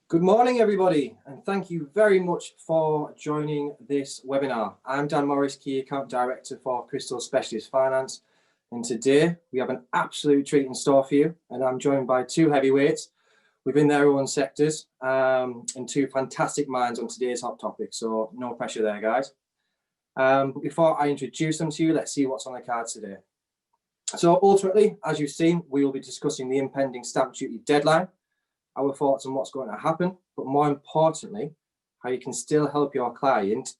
Good morning, everybody, and thank you very much for joining this webinar. I'm Dan Morris, Key Account Director for Crystal Specialist Finance, and today we have an absolute treat in store for you, and I'm joined by two heavyweights within their own sectors and two fantastic minds on today's hot topic, so no pressure there, guys. But before I introduce them to you, let's see what's on the cards today. So ultimately, as you've seen, we will be discussing the impending stamp duty deadline, our thoughts on what's going to happen, but more importantly, how you can still help your client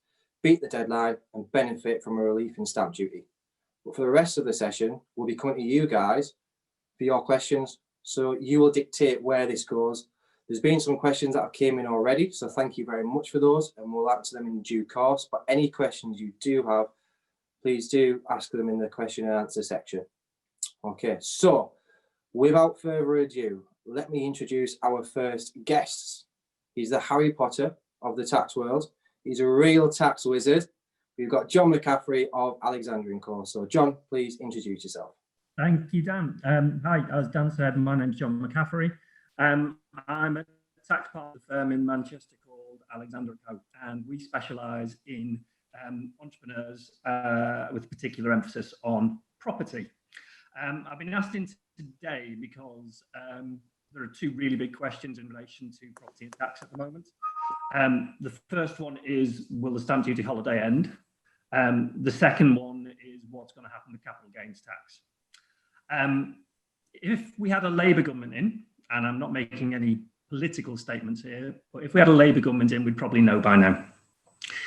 beat the deadline and benefit from a relief in stamp duty. But for the rest of the session, we'll be coming to you guys for your questions, so you will dictate where this goes. There's been some questions that have came in already, so thank you very much for those, and we'll answer them in due course. But any questions you do have, please do ask them in the question and answer section. Okay, so without further ado, let me introduce our first guest. He's the Harry Potter of the tax world. He's a real tax wizard. We've got John McCaffrey of Alexander & Co. So John, please introduce yourself. Thank you, Dan. Hi, as Dan said, my name's John McCaffrey. I'm a tax partner firm in Manchester called Alexander & Co. And we specialise in entrepreneurs with a particular emphasis on property. I've been asked in today because there are two really big questions in relation to property and tax at the moment. The first one is, will the stamp duty holiday end? The second one is, what's going to happen with capital gains tax? If we had a Labour government in, and I'm not making any political statements here, but if we had a Labour government in, we'd probably know by now.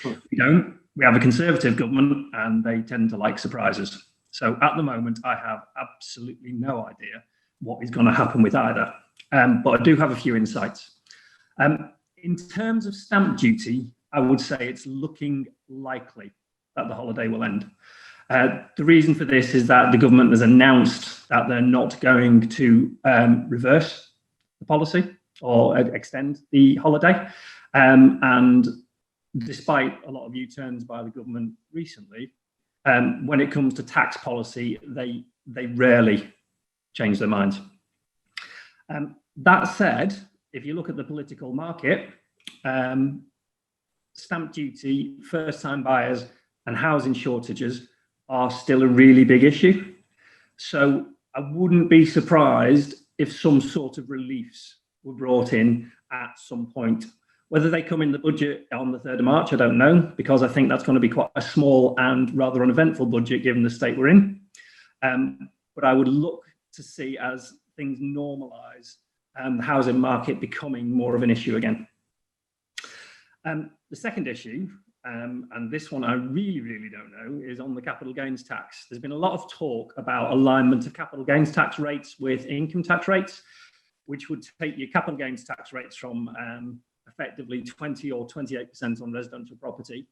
We don't. We have a Conservative government, and they tend to like surprises. So at the moment, I have absolutely no idea what is going to happen with either. But I do have a few insights. In terms of stamp duty, I would say it's looking likely that the holiday will end. The reason for this is that the government has announced that they're not going to reverse the policy or extend the holiday. And despite a lot of U-turns by the government recently, when it comes to tax policy, they rarely change their minds. That said, if you look at the political market, stamp duty, first-time buyers and housing shortages are still a really big issue. So I wouldn't be surprised if some sort of reliefs were brought in at some point. Whether they come in the budget on the 3rd of March, I don't know, because I think that's going to be quite a small and rather uneventful budget given the state we're in. But I would look to see, as things normalise, the housing market becoming more of an issue again. The second issue, and this one I really don't know, is on the capital gains tax. There's been a lot of talk about alignment of capital gains tax rates with income tax rates, which would take your capital gains tax rates from effectively 20 or 28% on residential property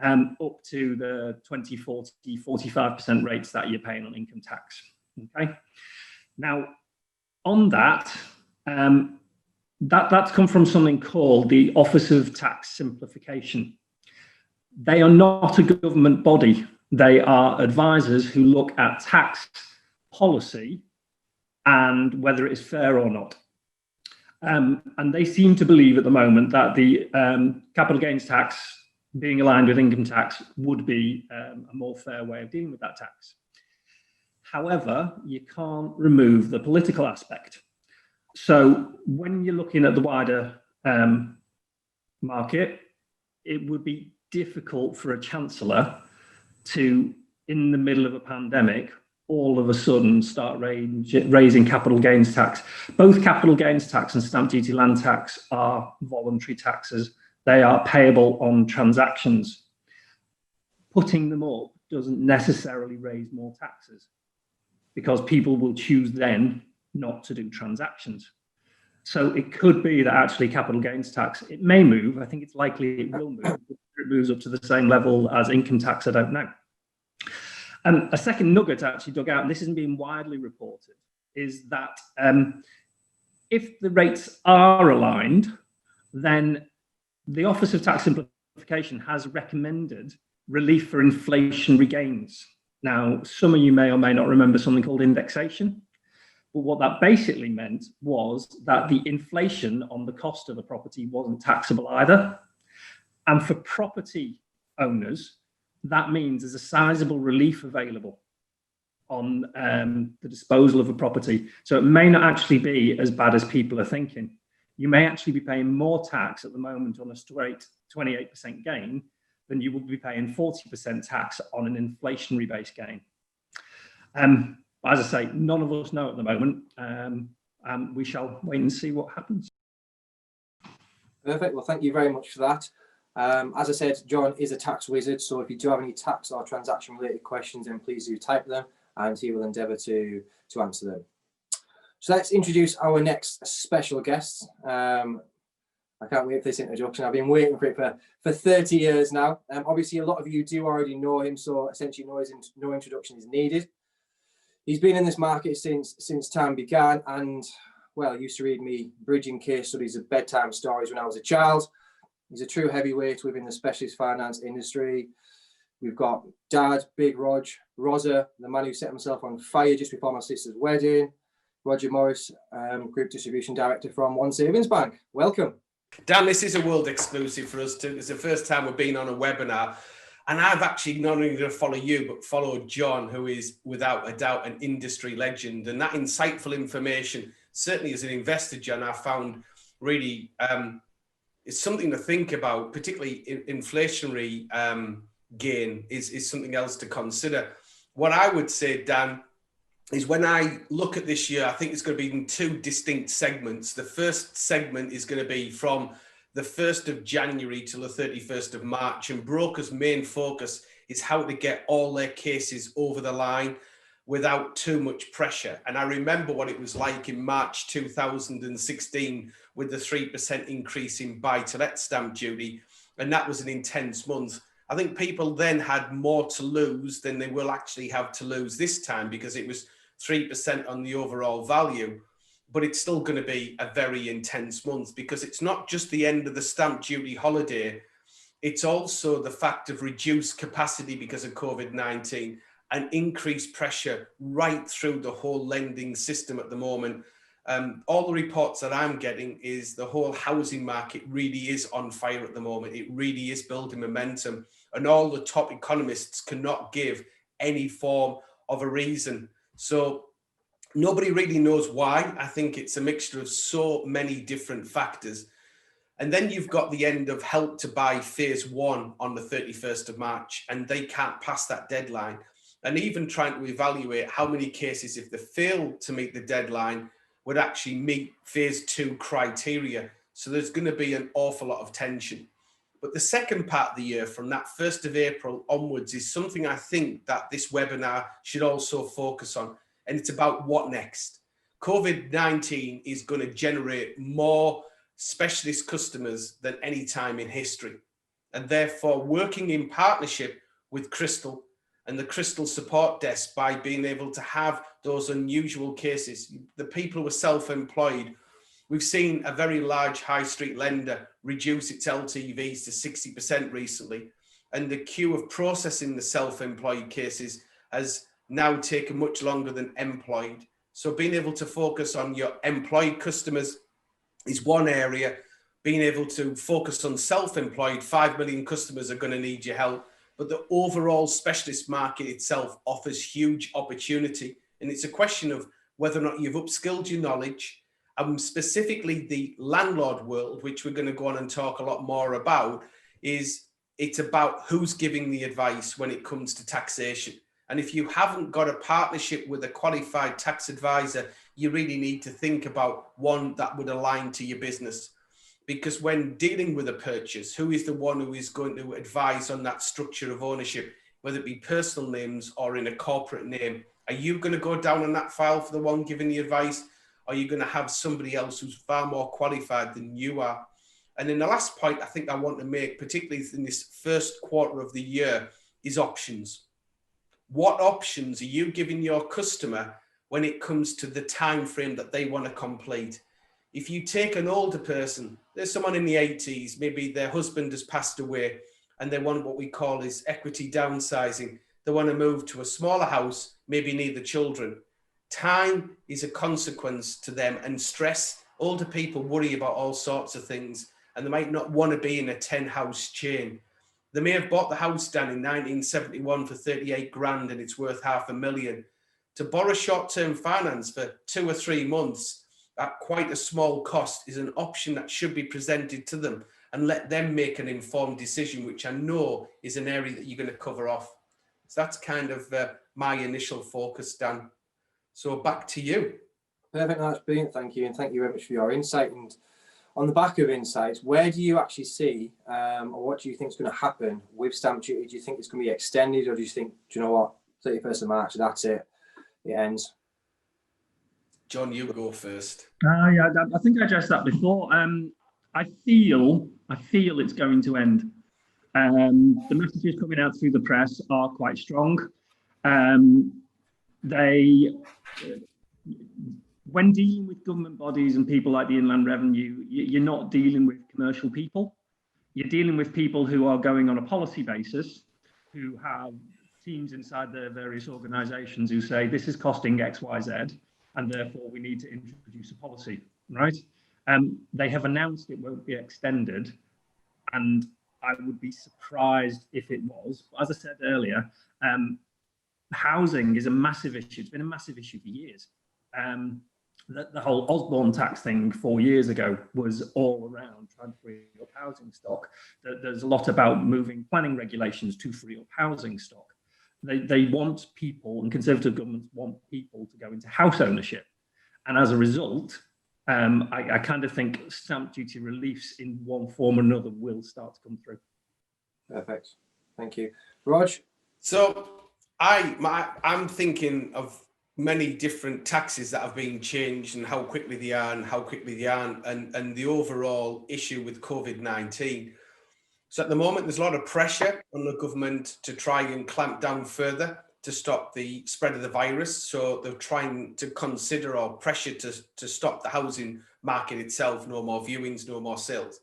up to the 20, 40, 45% rates that you're paying on income tax. Okay. Now, on that, that's come from something called the Office of Tax Simplification. They are not a government body. They are advisors who look at tax policy and whether it is fair or not. And they seem to believe at the moment that the capital gains tax being aligned with income tax would be a more fair way of dealing with that tax. However, you can't remove the political aspect. So when you're looking at the wider market, it would be difficult for a chancellor to, in the middle of a pandemic, all of a sudden start raising capital gains tax. Both capital gains tax and stamp duty land tax are voluntary taxes. They are payable on transactions. Putting them up doesn't necessarily raise more taxes, because people will choose then not to do transactions. So it could be that actually capital gains tax, it may move. I think it's likely it will move. If it moves up to the same level as income tax, I don't know. And a second nugget I actually dug out, and this isn't being widely reported, is that if the rates are aligned, then the Office of Tax Simplification has recommended relief for inflationary gains. Now, some of you may or may not remember something called indexation. But what that basically meant was that the inflation on the cost of the property wasn't taxable either. And for property owners, that means there's a sizable relief available on the disposal of a property. So it may not actually be as bad as people are thinking. You may actually be paying more tax at the moment on a straight 28% gain than you will be paying 40% tax on an inflationary based gain. As I say, none of us know at the moment, and we shall wait and see what happens. Perfect. Well, thank you very much for that. As I said, John is a tax wizard, so if you do have any tax or transaction related questions, then please do type them and he will endeavour to answer them. So let's introduce our next special guest. I can't wait for this introduction. I've been waiting for it for 30 years now. Obviously, a lot of you do already know him, so essentially no introduction is needed. He's been in this market since time began, and well, used to read me bridging case studies of bedtime stories when I was a child. He's a true heavyweight within the specialist finance industry. We've got Dad, Big Rog, Rosa, the man who set himself on fire just before my sister's wedding, Roger Morris, Group Distribution Director from One Savings Bank. Welcome. Dan, this is a world exclusive for us too. It's the first time we've been on a webinar, and I've actually not only going to follow you, but follow John, who is without a doubt an industry legend. And that insightful information, certainly as an investor, John, I found really it's something to think about, particularly inflationary gain is something else to consider. What I would say, Dan, is when I look at this year, I think it's going to be in two distinct segments. The first segment is going to be from the 1st of January till the 31st of March. And brokers' main focus is how to get all their cases over the line without too much pressure. And I remember what it was like in March 2016 with the 3% increase in buy-to-let stamp duty. And that was an intense month. I think people then had more to lose than they will actually have to lose this time, because it was 3% on the overall value, but it's still going to be a very intense month, because it's not just the end of the stamp duty holiday, it's also the fact of reduced capacity because of COVID-19 and increased pressure right through the whole lending system at the moment. All the reports that I'm getting is the whole housing market really is on fire at the moment. It really is building momentum, and all the top economists cannot give any form of a reason. So nobody really knows why. I think it's a mixture of so many different factors. And then you've got the end of Help to Buy phase 1 on the 31st of March, and they can't pass that deadline. And even trying to evaluate how many cases, if they fail to meet the deadline, would actually meet phase 2 criteria. So there's going to be an awful lot of tension. But the second part of the year, from that 1st of April onwards, is something I think that this webinar should also focus on. And it's about what next. COVID-19 is going to generate more specialist customers than any time in history. And therefore, working in partnership with Crystal and the Crystal support desk, by being able to have those unusual cases, the people who are self-employed, we've seen a very large high street lender reduce its LTVs to 60% recently. And the queue of processing the self-employed cases has now taken much longer than employed. So being able to focus on your employed customers is one area. Being able to focus on self-employed, 5 million customers are going to need your help. But the overall specialist market itself offers huge opportunity. And it's a question of whether or not you've upskilled your knowledge. Specifically the landlord world, which we're going to go on and talk a lot more about, it's about who's giving the advice when it comes to taxation. And if you haven't got a partnership with a qualified tax advisor, you really need to think about one that would align to your business. Because when dealing with a purchase, who is the one who is going to advise on that structure of ownership, whether it be personal names or in a corporate name? Are you going to go down on that file for the one giving the advice? Or are you going to have somebody else who's far more qualified than you are? And then the last point I think I want to make, particularly in this first quarter of the year, is options. What options are you giving your customer when it comes to the time frame that they want to complete? If you take an older person, there's someone in the 80s, maybe their husband has passed away and they want what we call is equity downsizing. They want to move to a smaller house, maybe near the children. time is a consequence to them, and stress. Older people worry about all sorts of things, and they might not want to be in a 10-house chain. They may have bought the house down in 1971 for 38 grand and it's worth $500,000. To borrow short-term finance for 2 or 3 months at quite a small cost is an option that should be presented to them, and let them make an informed decision, which I know is an area that you're going to cover off. So that's kind of my initial focus, Dan. So back to you. Perfect. That's brilliant. Thank you. And thank you very much for your insight. And on the back of insights, where do you actually see, or what do you think is going to happen with stamp duty? Do you think it's going to be extended, or do you think, do you know what, 31st of March, that's it, it ends? John, you go first. Yeah, I think I addressed that before. I feel it's going to end. The messages coming out through the press are quite strong. When dealing with government bodies and people like the Inland Revenue, you're not dealing with commercial people. You're dealing with people who are going on a policy basis, who have teams inside their various organisations who say this is costing X, Y, Z, and therefore we need to introduce a policy, right? They have announced it won't be extended, and I would be surprised if it was. As I said earlier, housing is a massive issue. It's been a massive issue for years. The whole Osborne tax thing 4 years ago was all around trying to free up housing stock. There's a lot about moving planning regulations to free up housing stock. They want people, and Conservative governments want people to go into house ownership. And as a result, I kind of think stamp duty reliefs in one form or another will start to come through. Perfect. Thank you. Rog? So I'm thinking of many different taxes that have been changed and how quickly they are and how quickly they aren't, and the overall issue with COVID-19. So at the moment, there's a lot of pressure on the government to try and clamp down further to stop the spread of the virus. So they're trying to consider or pressure to stop the housing market itself, no more viewings, no more sales.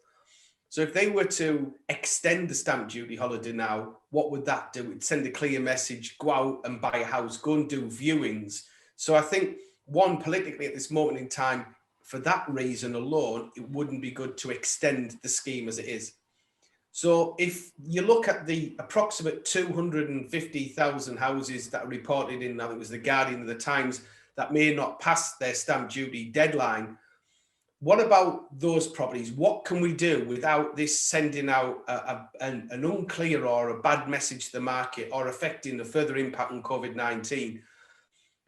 So if they were to extend the stamp duty holiday now, what would that do? It'd send a clear message, go out and buy a house, go and do viewings. So I think, one, politically at this moment in time, for that reason alone, it wouldn't be good to extend the scheme as it is. So if you look at the approximate 250,000 houses that are reported in, I think it was the Guardian of the Times, that may not pass their stamp duty deadline, what about those properties? What can we do without this sending out an unclear or a bad message to the market or affecting the further impact on COVID-19?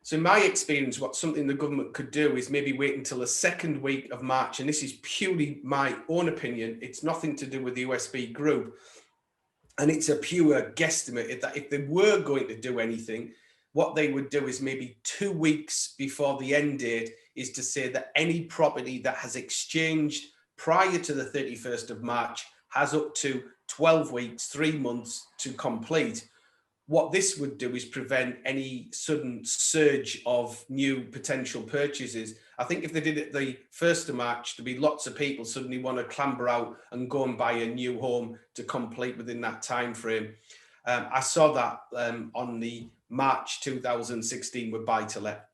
So in my experience, what something the government could do is maybe wait until the second week of March. And this is purely my own opinion. It's nothing to do with the USB group. And it's a pure guesstimate that if they were going to do anything, what they would do is maybe 2 weeks before the end date is to say that any property that has exchanged prior to the 31st of March has up to 12 weeks, 3 months to complete. What this would do is prevent any sudden surge of new potential purchases. I think if they did it the 1st of March, there'd be lots of people suddenly want to clamber out and go and buy a new home to complete within that time frame. I saw that on the March 2016 with Buy to Let.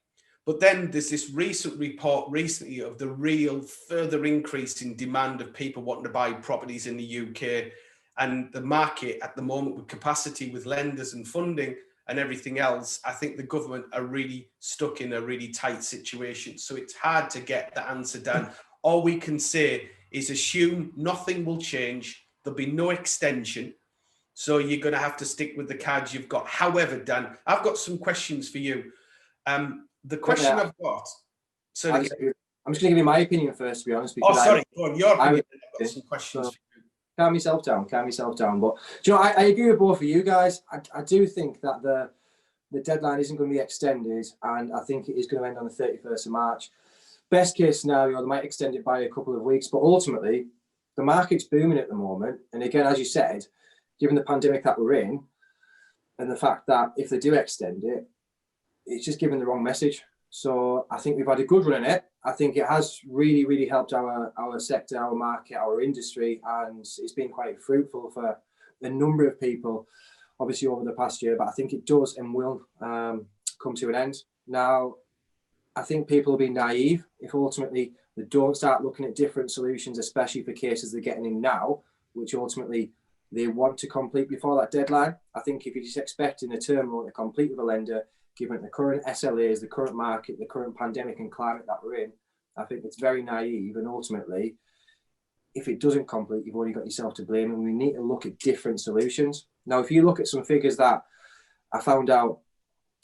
But then there's this recent report recently of the real further increase in demand of people wanting to buy properties in the UK. And the market at the moment, with capacity, with lenders and funding and everything else, I think the government are really stuck in a really tight situation. So it's hard to get the answer done. All we can say is assume nothing will change. There'll be no extension. So you're going to have to stick with the cards you've got. However, Dan, I've got some questions for you. The question I've got... So I'm just going to give you my opinion first, to be honest. Go on, your opinion. I've got some questions for you. Calm yourself down. But do you know, I agree with both of you guys. I do think that the deadline isn't going to be extended, and I think it is going to end on the 31st of March. Best case scenario, they might extend it by a couple of weeks, but ultimately, the market's booming at the moment. And again, as you said, given the pandemic that we're in, and the fact that if they do extend it, it's just giving the wrong message. So I think we've had a good run in it. I think it has really, really helped our sector, our market, our industry, and it's been quite fruitful for a number of people, obviously over the past year. But I think it does and will come to an end. Now, I think people will be naive if ultimately they don't start looking at different solutions, especially for cases they're getting in now, which ultimately they want to complete before that deadline. I think if you're just expecting a term loan to complete with a lender, given the current SLAs, the current market, the current pandemic and climate that we're in, I think it's very naive. And ultimately, if it doesn't complete, you've only got yourself to blame, and we need to look at different solutions. Now, if you look at some figures that I found out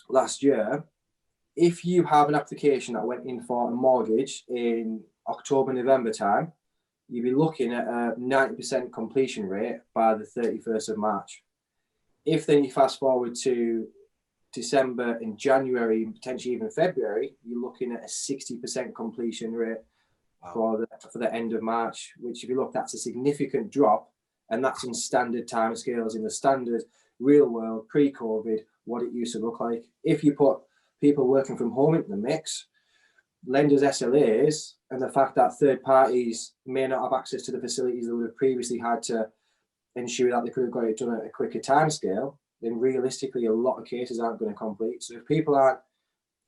last year, if you have an application that went in for a mortgage in October, November time, you'd be looking at a 90% completion rate by the 31st of March. If then you fast forward to December and January, and potentially even February, you're looking at a 60% completion rate for the end of March, which if you look, that's a significant drop, and that's in standard timescales, in the standard real world, pre-COVID, what it used to look like. If you put people working from home into the mix, lenders' SLAs, and the fact that third parties may not have access to the facilities they would have previously had to ensure that they could have got it done at a quicker timescale, then realistically a lot of cases aren't going to complete. So if people aren't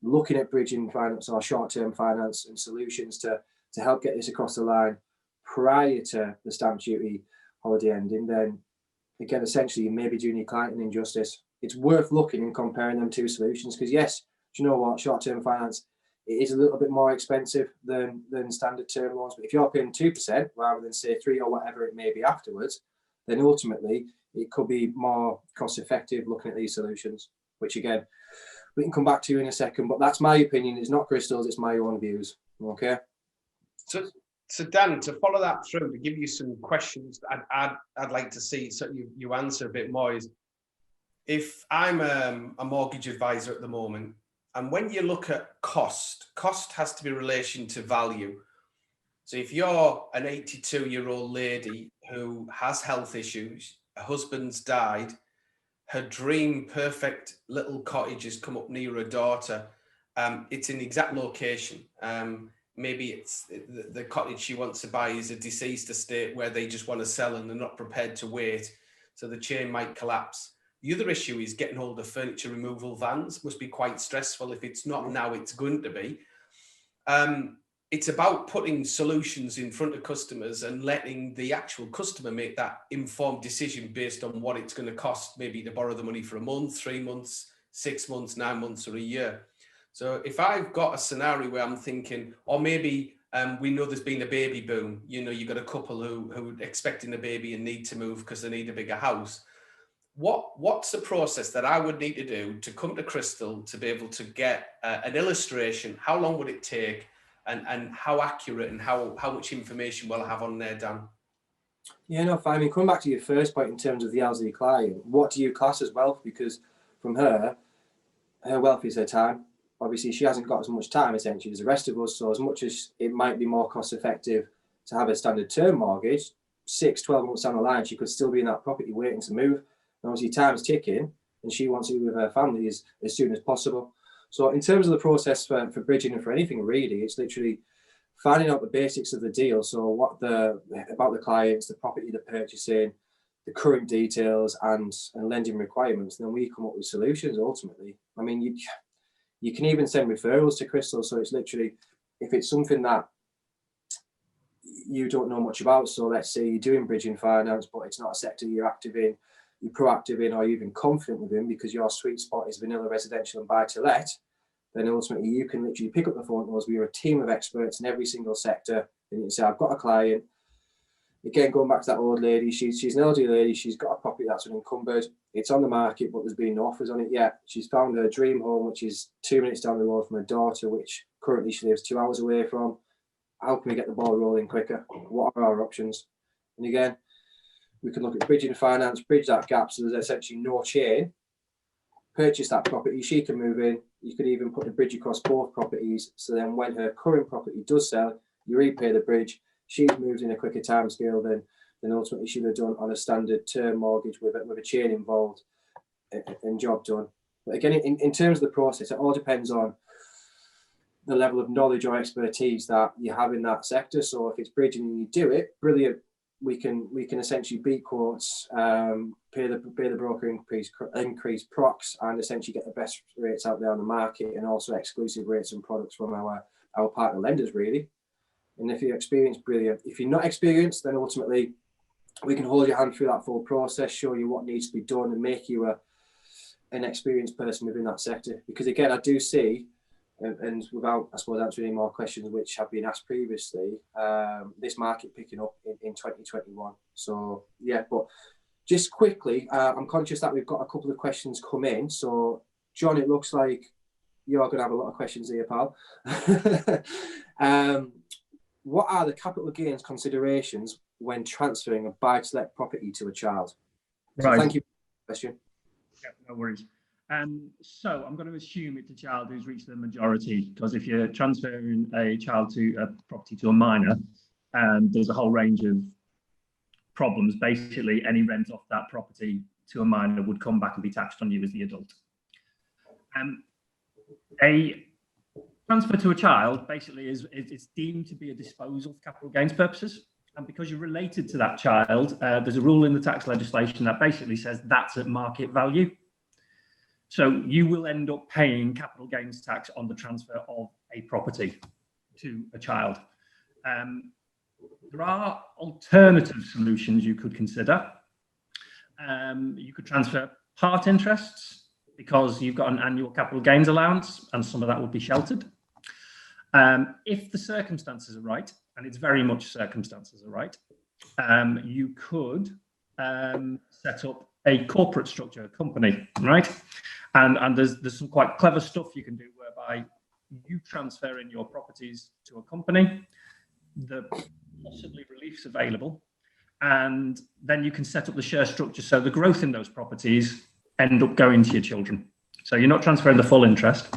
looking at bridging finance or short-term finance and solutions to help get this across the line prior to the stamp duty holiday ending, then again, essentially you may be doing your client an injustice. It's worth looking and comparing them two solutions, because yes, do you know what, short-term finance, it is a little bit more expensive than standard term loans, but if you're paying 2% rather than say 3 or whatever it may be afterwards, then ultimately it could be more cost effective looking at these solutions, which again, we can come back to in a second, but that's my opinion. It's not Crystal's, it's my own views. Okay. So Dan, to follow that through, to give you some questions I'd like to see so you answer a bit more, is if I'm a mortgage advisor at the moment, and when you look at cost has to be in relation to value. So if you're an 82-year-old lady who has health issues, her husband's died, her dream perfect little cottage has come up near her daughter, it's in the exact location. Maybe it's the cottage she wants to buy is a deceased estate where they just want to sell and they're not prepared to wait. So the chain might collapse. The other issue is getting hold of furniture removal vans. Must be quite stressful. If it's not now, it's going to be. It's about putting solutions in front of customers and letting the actual customer make that informed decision based on what it's going to cost, maybe to borrow the money for a month, 3 months, 6 months, 9 months, or a year. So if I've got a scenario where I'm thinking, or maybe we know there's been a baby boom, you know, you've got a couple who are expecting a baby and need to move because they need a bigger house. What's the process that I would need to do to come to Crystal to be able to get an illustration? How long would it take, and how accurate and how much information will I have on there, Dan? Yeah, no, fine. I mean, coming back to your first point in terms of the elderly client, what do you class as wealth? Because from her wealth is her time. Obviously, she hasn't got as much time essentially as the rest of us. So as much as it might be more cost effective to have a standard term mortgage, 6-12 months down the line, she could still be in that property waiting to move. And obviously time's ticking and she wants to be with her family as soon as possible. So in terms of the process for bridging and for anything really, it's literally finding out the basics of the deal. So about the clients, the property they're purchasing, the current details and lending requirements. And then we come up with solutions ultimately. I mean, you can even send referrals to Crystal. So it's literally, if it's something that you don't know much about, so let's say you're doing bridging finance, but it's not a sector you're active in, you're proactive in, or you're even confident within because your sweet spot is vanilla residential and buy to let, then ultimately you can literally pick up the phone to us. We're a team of experts in every single sector. And you can say, I've got a client. Again, going back to that old lady, she's an elderly lady. She's got a property that's unencumbered. It's on the market, but there's been no offers on it yet. She's found her dream home, which is 2 minutes down the road from her daughter, which currently she lives 2 hours away from. How can we get the ball rolling quicker? What are our options? And again, we can look at bridging finance, bridge that gap so there's essentially no chain. Purchase that property, she can move in. You could even put the bridge across both properties. So then when her current property does sell, you repay the bridge. She's moved in a quicker time scale than ultimately she would have done on a standard term mortgage with a chain involved and job done. But again, in terms of the process, it all depends on the level of knowledge or expertise that you have in that sector. So if it's bridging and you do it, brilliant. we can essentially beat quotes, pay the broker increase procs, and essentially get the best rates out there on the market, and also exclusive rates and products from our partner lenders, really. And if you're experienced, brilliant. If you're not experienced, then ultimately we can hold your hand through that full process, show you what needs to be done, and make you an experienced person within that sector. Because again, I do see, and without, I suppose, answering any more questions which have been asked previously, this market picking up in 2021. So yeah, but just quickly, I'm conscious that we've got a couple of questions come in. So John, it looks like you're going to have a lot of questions here, pal. What are the capital gains considerations when transferring a buy-to-let property to a child? So Right. thank you for the question. Yeah, no worries. So I'm going to assume it's a child who's reached the majority, because if you're transferring a child to a property to a minor, there's a whole range of problems. Basically, any rent off that property to a minor would come back and be taxed on you as the adult. A transfer to a child basically is deemed to be a disposal for capital gains purposes. And because you're related to that child, there's a rule in the tax legislation that basically says that's at market value. So you will end up paying capital gains tax on the transfer of a property to a child. There are alternative solutions you could consider. You could transfer part interests because you've got an annual capital gains allowance, and some of that would be sheltered. If the circumstances are right, and it's very much circumstances are right, you could set up a corporate structure, a company, right? And there's some quite clever stuff you can do whereby you transfer in your properties to a company, the possibly reliefs available, and then you can set up the share structure so the growth in those properties end up going to your children. So you're not transferring the full interest.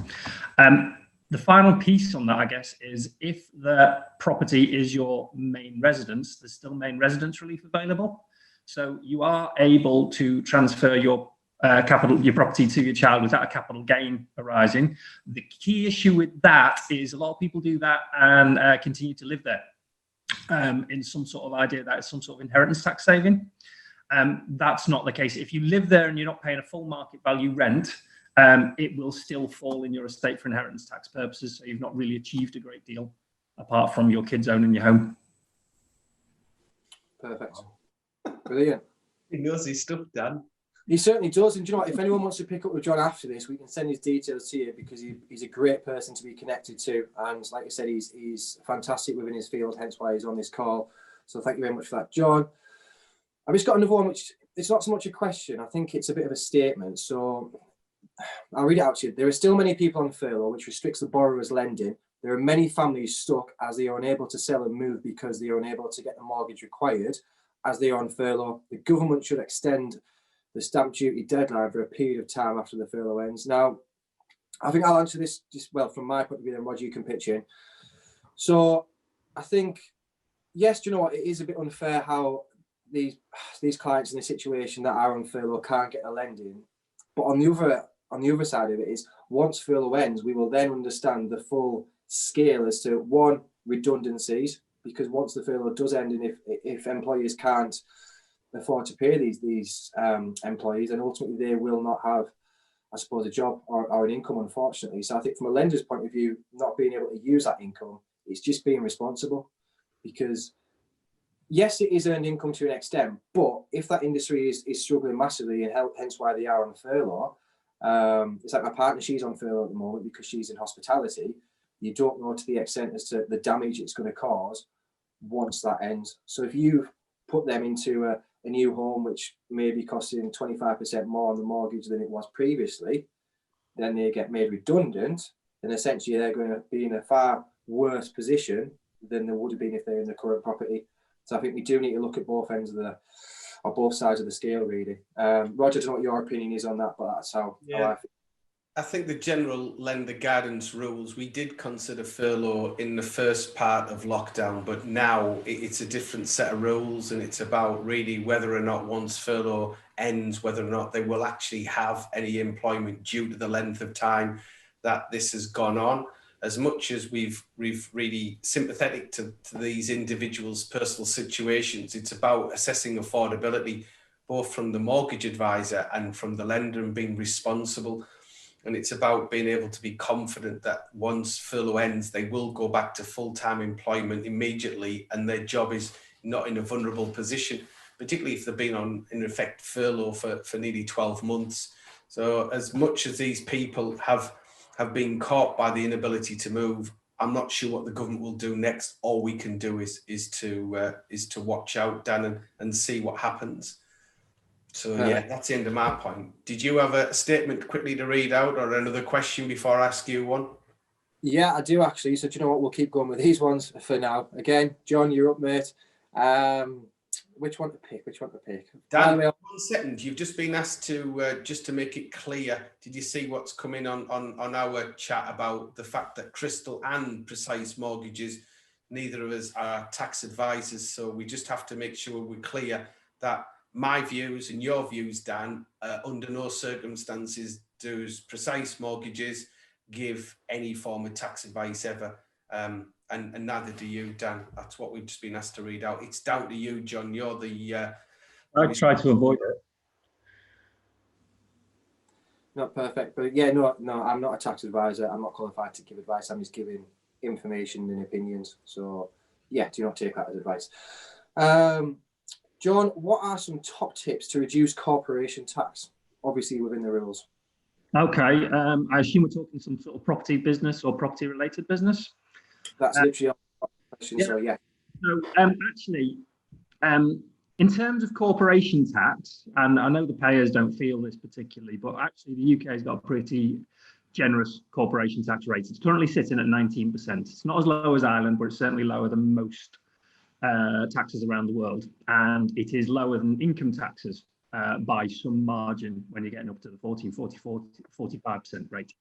The final piece on that, I guess, is if the property is your main residence, there's still main residence relief available. So you are able to transfer your property to your child without a capital gain arising. The key issue with that is a lot of people do that and continue to live there in some sort of idea that it's some sort of inheritance tax saving. That's not the case. If you live there and you're not paying a full market value rent, it will still fall in your estate for inheritance tax purposes. So you've not really achieved a great deal apart from your kids owning your home. Perfect. Brilliant. He knows his stuff, Dan. He certainly does. And do you know what? If anyone wants to pick up with John after this, we can send his details to you, because he's a great person to be connected to. And like I said, he's fantastic within his field, hence why he's on this call. So thank you very much for that, John. I've just got another one, which it's not so much a question. I think it's a bit of a statement. So I'll read it out to you. There are still many people on furlough, which restricts the borrower's lending. There are many families stuck as they are unable to sell and move because they are unable to get the mortgage required as they are on furlough. The government should extend the stamp duty deadline for a period of time after the furlough ends. Now, I think I'll answer this just, well, from my point of view, then Roger, you can pitch in. So I think, yes, do you know what? It is a bit unfair how these clients in a situation that are on furlough can't get a lending. But on the other side of it is, once furlough ends, we will then understand the full scale as to, one, redundancies, because once the furlough does end, and if employers can't afford to pay these employees, and ultimately they will not have, I suppose, a job or an income, unfortunately. So I think from a lender's point of view, not being able to use that income, it's just being responsible. Because yes, it is earned income to an extent, but if that industry is struggling massively, and hence why they are on furlough, it's like my partner, she's on furlough at the moment because she's in hospitality. You don't know to the extent as to the damage it's going to cause once that ends. So if you put them into a new home, which may be costing 25% more on the mortgage than it was previously, then they get made redundant, and essentially they're going to be in a far worse position than they would have been if they're in the current property. So I think we do need to look at both ends of both sides of the scale, really. Roger, I don't know what your opinion is on that, but that's how I feel. I think the general lender guidance rules, we did consider furlough in the first part of lockdown, but now it's a different set of rules, and it's about really whether or not once furlough ends, whether or not they will actually have any employment due to the length of time that this has gone on. as much as we've really sympathetic to these individuals' personal situations, it's about assessing affordability, both from the mortgage advisor and from the lender, and being responsible. And it's about being able to be confident that once furlough ends, they will go back to full-time employment immediately, and their job is not in a vulnerable position, particularly if they've been on, in effect, furlough for nearly 12 months. So as much as these people have been caught by the inability to move, I'm not sure what the government will do next. All we can do is to watch out, Dan, and see what happens. So yeah, that's the end of my point. Did you have a statement quickly to read out, or another question before I ask you one? Yeah, I do actually. So do you know what? We'll keep going with these ones for now. Again, John, you're up, mate. Which one to pick? Dan, 1 second. You've just been asked to, just to make it clear, did you see what's coming on our chat about the fact that Crystal and Precise Mortgages, neither of us are tax advisors, so we just have to make sure we're clear that my views and your views, Dan, under no circumstances does Precise Mortgages give any form of tax advice ever. And neither do you, Dan. That's what we've just been asked to read out. It's down to you, John. You're the... I try to avoid it. Not perfect, but yeah, no, I'm not a tax advisor. I'm not qualified to give advice. I'm just giving information and opinions. So yeah, do not take that as advice. John, what are some top tips to reduce corporation tax? Obviously within the rules. Okay, I assume we're talking some sort of property business or property related business. That's literally our question. Yeah. So yeah. So actually, in terms of corporation tax, and I know the payers don't feel this particularly, but actually the UK has got a pretty generous corporation tax rate. It's currently sitting at 19%. It's not as low as Ireland, but it's certainly lower than most taxes around the world, and it is lower than income taxes by some margin when you're getting up to the 14, 44, 45% rate.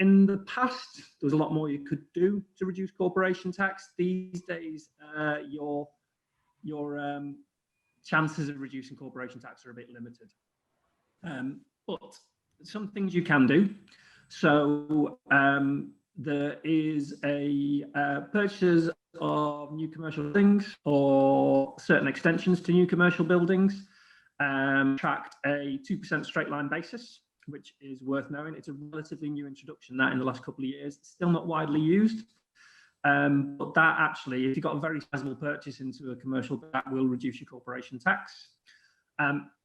In the past, there was a lot more you could do to reduce corporation tax. These days, your chances of reducing corporation tax are a bit limited. But some things you can do. So there is a purchases of new commercial buildings or certain extensions to new commercial buildings tracked a 2% straight line basis, which is worth knowing. It's a relatively new introduction that in the last couple of years, it's still not widely used. But that actually, if you've got a very sizable purchase into a commercial, that will reduce your corporation tax.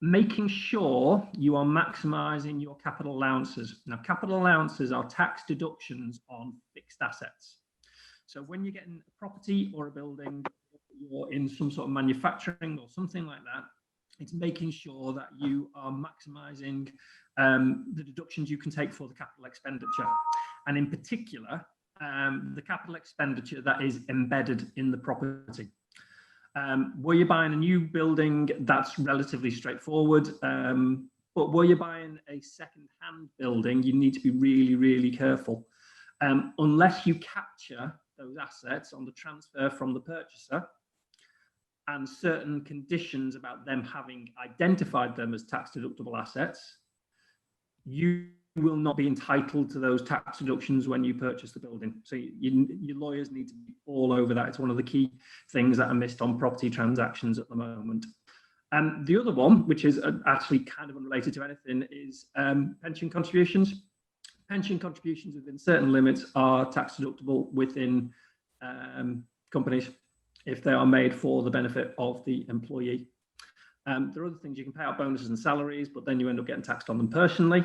Making sure you are maximising your capital allowances. Now, capital allowances are tax deductions on fixed assets. So when you're getting a property or a building, or in some sort of manufacturing or something like that, it's making sure that you are maximising the deductions you can take for the capital expenditure. And in particular, the capital expenditure that is embedded in the property. Were you buying a new building, that's relatively straightforward. But were you buying a second-hand building, you need to be really, really careful. Unless you capture those assets on the transfer from the purchaser and certain conditions about them having identified them as tax deductible assets, you will not be entitled to those tax deductions when you purchase the building. So your lawyers need to be all over that. It's one of the key things that are missed on property transactions at the moment. The other one, which is actually kind of unrelated to anything, is pension contributions. Pension contributions within certain limits are tax deductible within companies if they are made for the benefit of the employee. There are other things. You can pay out bonuses and salaries, but then you end up getting taxed on them personally.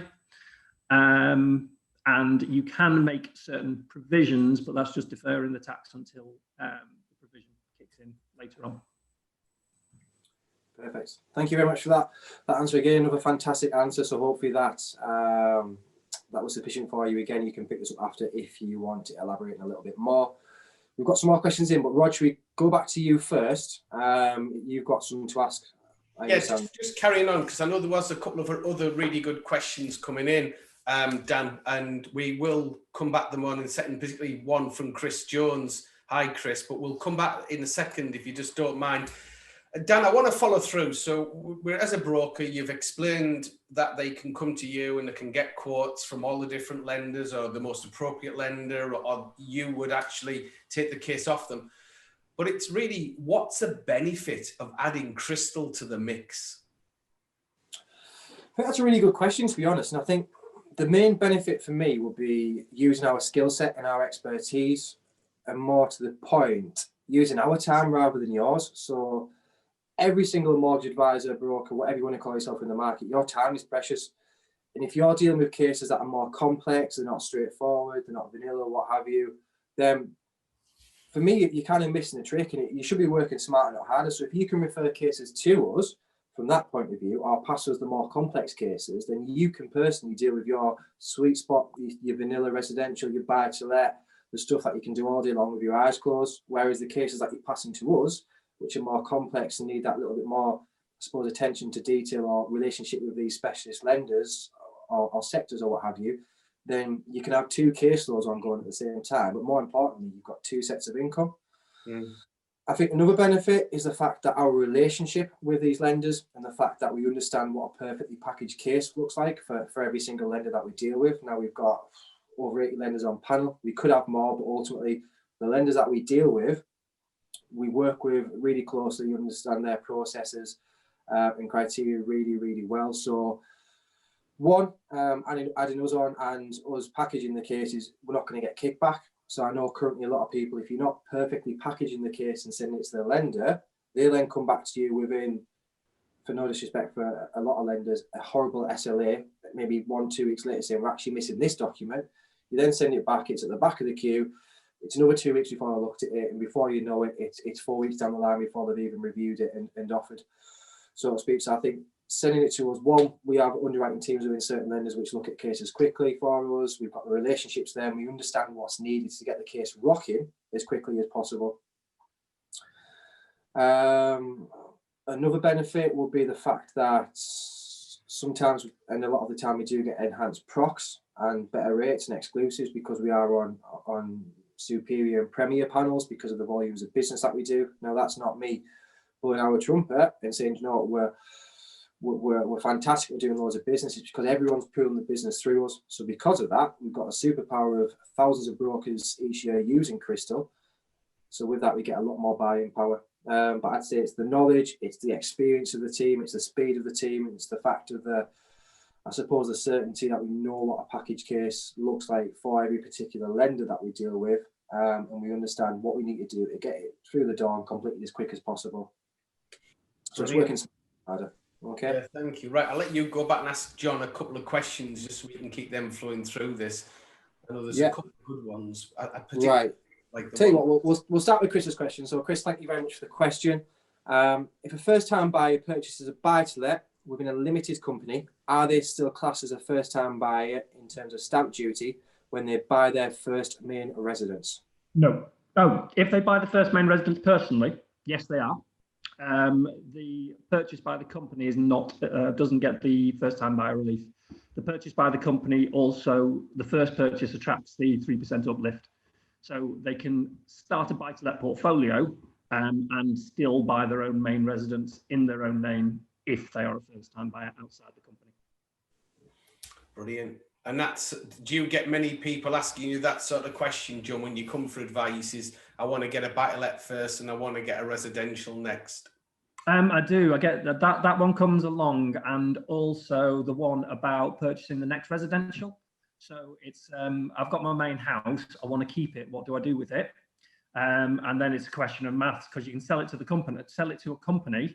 And you can make certain provisions, but that's just deferring the tax until the provision kicks in later on. Perfect. Thank you very much for that answer again. Another fantastic answer. So hopefully that was sufficient for you. Again, you can pick this up after if you want to elaborate a little bit more. We've got some more questions in, but Rod, should we go back to you first? You've got something to ask. Yeah, just carrying on, because I know there was a couple of other really good questions coming in, Dan, and we will come back to them on in a second, particularly one from Chris Jones. Hi, Chris, but we'll come back in a second if you just don't mind. Dan, I want to follow through. So as a broker, you've explained that they can come to you and they can get quotes from all the different lenders or the most appropriate lender, or you would actually take the case off them. But it's really, what's the benefit of adding Crystal to the mix? I think that's a really good question, to be honest. And I think the main benefit for me would be using our skill set and our expertise, and more to the point, using our time rather than yours. So every single mortgage advisor, broker, whatever you want to call yourself in the market, your time is precious. And if you're dealing with cases that are more complex, they're not straightforward, they're not vanilla, what have you, then for me, you're kind of missing the trick, and you should be working smarter, not harder. So if you can refer cases to us from that point of view, or pass us the more complex cases, then you can personally deal with your sweet spot, your vanilla residential, your buy to let, the stuff that you can do all day long with your eyes closed. Whereas the cases that you're passing to us, which are more complex and need that little bit more, I suppose, attention to detail or relationship with these specialist lenders or sectors or what have you, then you can have two caseloads ongoing at the same time. But more importantly, you've got two sets of income. I think another benefit is the fact that our relationship with these lenders, and the fact that we understand what a perfectly packaged case looks like for every single lender that we deal with. Now we've got over 80 lenders on panel. We could have more, but ultimately the lenders that we deal with, we work with really closely, understand their processes and criteria really, really well. So one, adding us on and us packaging the cases, we're not going to get kickback. So I know currently a lot of people, if you're not perfectly packaging the case and sending it to the lender, they'll then come back to you within, for no disrespect for a lot of lenders, a horrible SLA, maybe 1-2 weeks later saying, we're actually missing this document. You then send it back, it's at the back of the queue. It's another 2 weeks before I looked at it, and before you know it, it's 4 weeks down the line before they've even reviewed it and offered, so to speak. So I think sending it to us, one, we have underwriting teams within certain lenders which look at cases quickly for us. We've got the relationships there, and we understand what's needed to get the case rocking as quickly as possible. Another benefit will be the fact that sometimes, and a lot of the time, we do get enhanced procs and better rates and exclusives because we are on superior and premier panels because of the volumes of business that we do. Now, that's not me blowing our trumpet and saying, you know, we're fantastic at doing loads of business. It's because everyone's pulling the business through us. So because of that, we've got a superpower of thousands of brokers each year using Crystal. So with that, we get a lot more buying power. But I'd say it's the knowledge, it's the experience of the team, it's the speed of the team, it's the fact of the, I suppose, the certainty that we know what a package case looks like for every particular lender that we deal with, and we understand what we need to do to get it through the door and complete it as quick as possible. So it's working harder. Okay. Yeah, thank you. Right, I'll let you go back and ask John a couple of questions just so we can keep them flowing through this. I know there's a couple of good ones. Right. Tell you what, we'll start with Chris's question. So Chris, thank you very much for the question. If a first-time buyer purchases a buy-to-let within a limited company, are they still classed as a first-time buyer in terms of stamp duty when they buy their first main residence? No. Oh, if they buy the first main residence personally, yes, they are. The purchase by the company is not doesn't get the first-time buyer relief. The purchase by the company also, the first purchase attracts the 3% uplift. So they can start a buy-to-let portfolio and still buy their own main residence in their own name if they are a first-time buyer outside the company. Brilliant. And that's, do you get many people asking you that sort of question, John, when you come for advice? Is I want to get a buy-to-let first and I want to get a residential next? I do. I get that one comes along, and also the one about purchasing the next residential. So it's I've got my main house, I want to keep it, what do I do with it? And then it's a question of maths, because you can sell it to the company, sell it to a company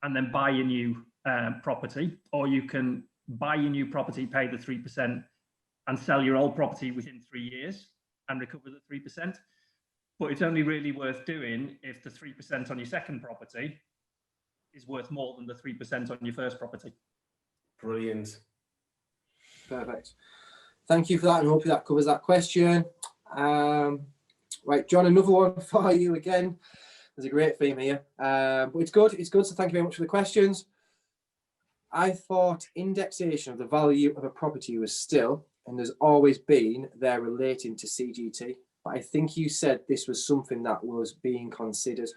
and then buy a new property, or you can buy your new property, pay the 3% and sell your old property within 3 years and recover the 3%. But it's only really worth doing if the 3% on your second property is worth more than the 3% on your first property. Brilliant. Perfect. Thank you for that, and hopefully that covers that question. Right, John, another one for you again. There's a great theme here, but it's good. It's good. So thank you very much for the questions. I thought indexation of the value of a property was still, and there's always been, there relating to CGT. But I think you said this was something that was being considered.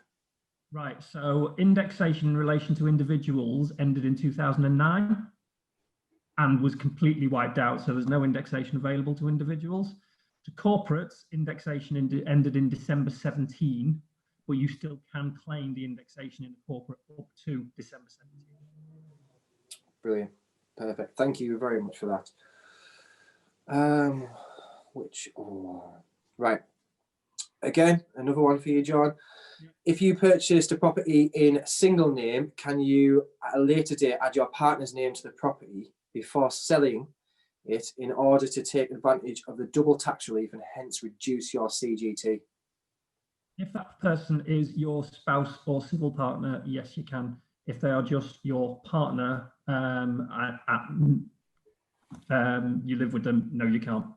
Right, so indexation in relation to individuals ended in 2009 and was completely wiped out. So there's no indexation available to individuals. To corporates, indexation ended in December 17, but you still can claim the indexation in a corporate up to December 17. Brilliant. Perfect. Thank you very much for that. Right. Again, another one for you, John. If you purchased a property in single name, can you at a later date add your partner's name to the property before selling it in order to take advantage of the double tax relief and hence reduce your CGT? If that person is your spouse or civil partner, yes, you can. If they are just your partner, you live with them, no, you can't.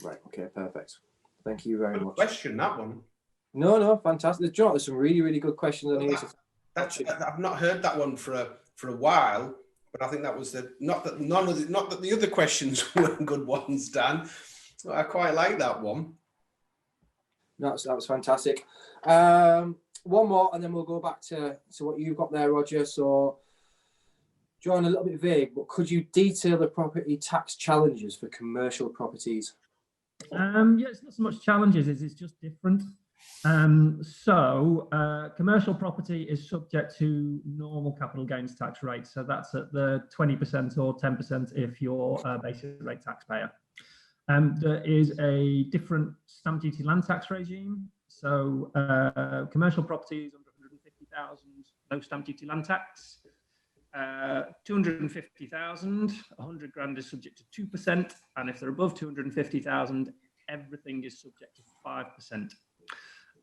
Right. Okay. Perfect. Thank you very Good much. question, that one. No, fantastic. John, there's some really, really good questions on here. I've not heard that one for a while, but I think that was not that the other questions weren't good ones, Dan. I quite like that one. That was fantastic. One more, and then we'll go back to what you've got there, Roger. So, John, a little bit vague, but could you detail the property tax challenges for commercial properties? Yeah, it's not so much challenges, it's just different. Commercial property is subject to normal capital gains tax rates. So that's at the 20% or 10% if you're a basic rate taxpayer. There is a different stamp duty land tax regime. So commercial properties under 150,000, no stamp duty land tax. 250,000, 100 grand is subject to 2%, and if they're above 250,000, everything is subject to 5%.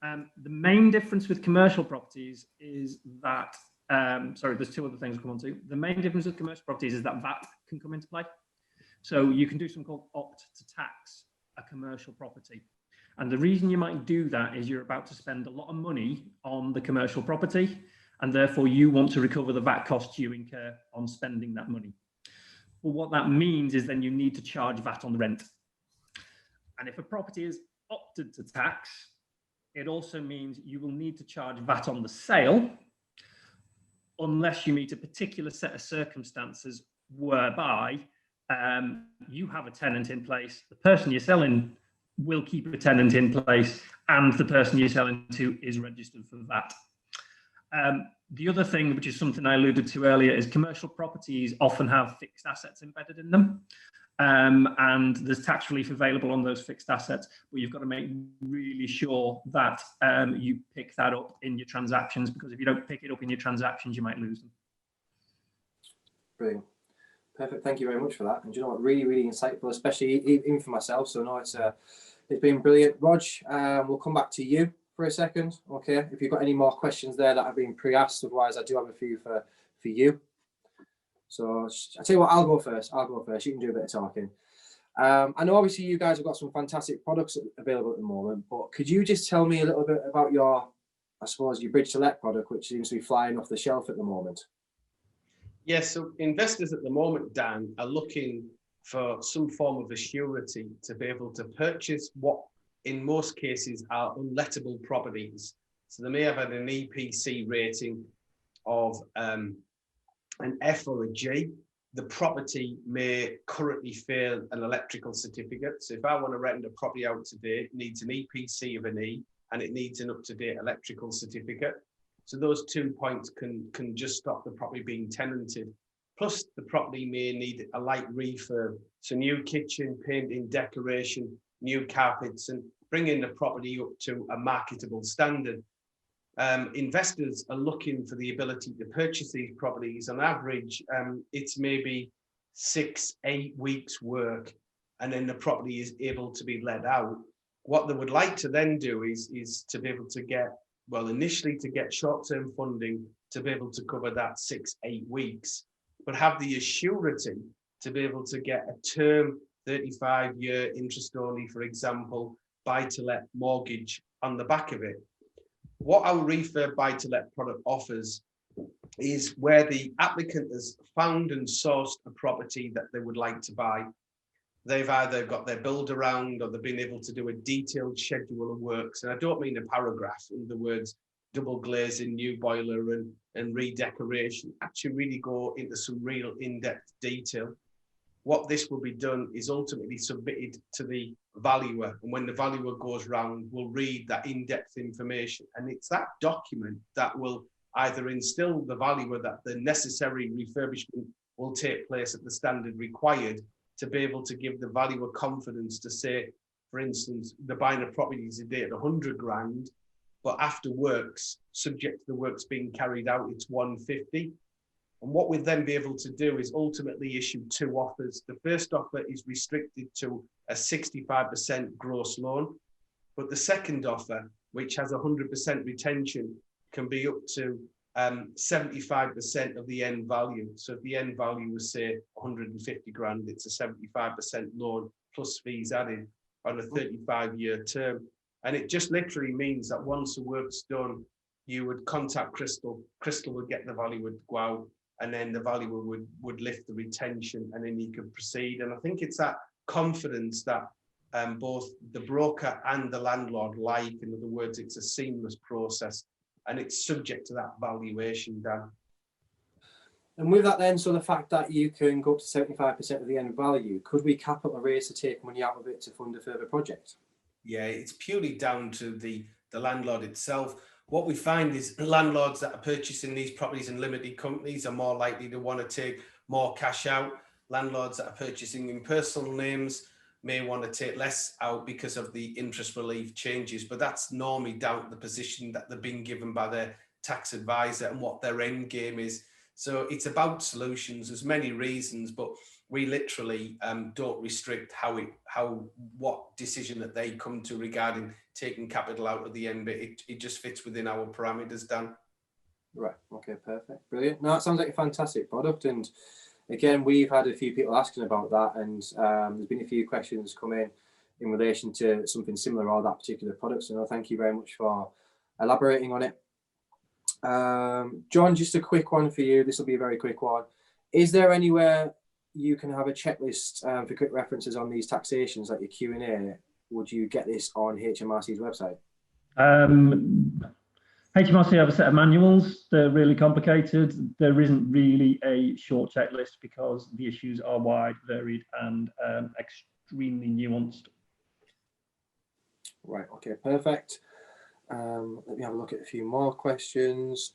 The main difference with commercial properties is that, there's two other things to come on to. The main difference with commercial properties is that VAT can come into play. So you can do something called opt to tax a commercial property. And the reason you might do that is you're about to spend a lot of money on the commercial property, and therefore you want to recover the VAT costs you incur on spending that money. But what that means is then you need to charge VAT on the rent. And if a property is opted to tax, it also means you will need to charge VAT on the sale, unless you meet a particular set of circumstances whereby you have a tenant in place, the person you're selling will keep a tenant in place, and the person you're selling to is registered for VAT. The other thing, which is something I alluded to earlier, is commercial properties often have fixed assets embedded in them. And there's tax relief available on those fixed assets, but you've got to make really sure that you pick that up in your transactions, because if you don't pick it up in your transactions, you might lose them. Brilliant. Perfect. Thank you very much for that. And you know what, really, really insightful, especially even for myself. So no, it's been brilliant. Rog, we'll come back to you for a second. Okay. If you've got any more questions there that have been pre-asked, otherwise I do have a few for you. So I'll tell you what, I'll go first. You can do a bit of talking. I know obviously you guys have got some fantastic products available at the moment, but could you just tell me a little bit about your bridge to let product, which seems to be flying off the shelf at the moment? Yes, so investors at the moment, Dan, are looking for some form of a surety to be able to purchase what in most cases are unlettable properties. So they may have had an EPC rating of an F or a G. The property may currently fail an electrical certificate. So if I want to rent a property out today, it needs an EPC of an E and it needs an up-to-date electrical certificate. So those 2 points can just stop the property being tenanted. Plus the property may need a light refurb. So new kitchen, painting, decoration, new carpets, and bringing the property up to a marketable standard. Investors are looking for the ability to purchase these properties. On average, it's maybe 6-8 weeks work, and then the property is able to be let out. What they would like to then do is to be able to get, well, initially to get short-term funding to be able to cover that 6-8 weeks, but have the assurity to be able to get a term 35-year interest only, for example, buy-to-let mortgage on the back of it. What our refurb buy-to-let product offers is where the applicant has found and sourced a property that they would like to buy. They've either got their build around or they've been able to do a detailed schedule of works. And I don't mean a paragraph, in other words, double glazing, new boiler and redecoration, actually really go into some real in-depth detail. What this will be done is ultimately submitted to the valuer. And when the valuer goes round, we'll read that in-depth information. And it's that document that will either instill the valuer that the necessary refurbishment will take place at the standard required to be able to give the valuer confidence to say, for instance, they're buying a property today at 100 grand, but after works, subject to the works being carried out, it's 150. And what we'll then be able to do is ultimately issue two offers. The first offer is restricted to a 65% gross loan, but the second offer, which has 100% retention, can be up to 75% of the end value. So if the end value was, say, 150 grand, it's a 75% loan plus fees added on a 35-year term. And it just literally means that once the work's done, you would contact Crystal. Crystal would get the valuer to go out, and then the valuer would lift the retention, and then you could proceed. And I think it's that confidence that both the broker and the landlord like. In other words, it's a seamless process, and it's subject to that valuation, Dan. And with that then, so the fact that you can go up to 75% of the end value, could we capital raise to take money out of it to fund a further project? Yeah, it's purely down to the landlord itself. What we find is landlords that are purchasing these properties in limited companies are more likely to want to take more cash out. Landlords that are purchasing in personal names may want to take less out because of the interest relief changes, but that's normally down to the position that they're being given by their tax advisor and what their end game is. So it's about solutions. There's many reasons, but we literally don't restrict what decision that they come to regarding taking capital out of the end, but it just fits within our parameters, Dan. Right. Okay. Perfect. Brilliant. No, it sounds like a fantastic product. And again, we've had a few people asking about that, and there's been a few questions come in relation to something similar or that particular product. So no, thank you very much for elaborating on it. John, just a quick one for you. This will be a very quick one. Is there anywhere you can have a checklist for quick references on these taxations, like your Q&A? Would you get this on HMRC's website? HMRC have a set of manuals. They're really complicated. There isn't really a short checklist because the issues are wide, varied, and extremely nuanced. Right. Okay. Perfect. Let me have a look at a few more questions.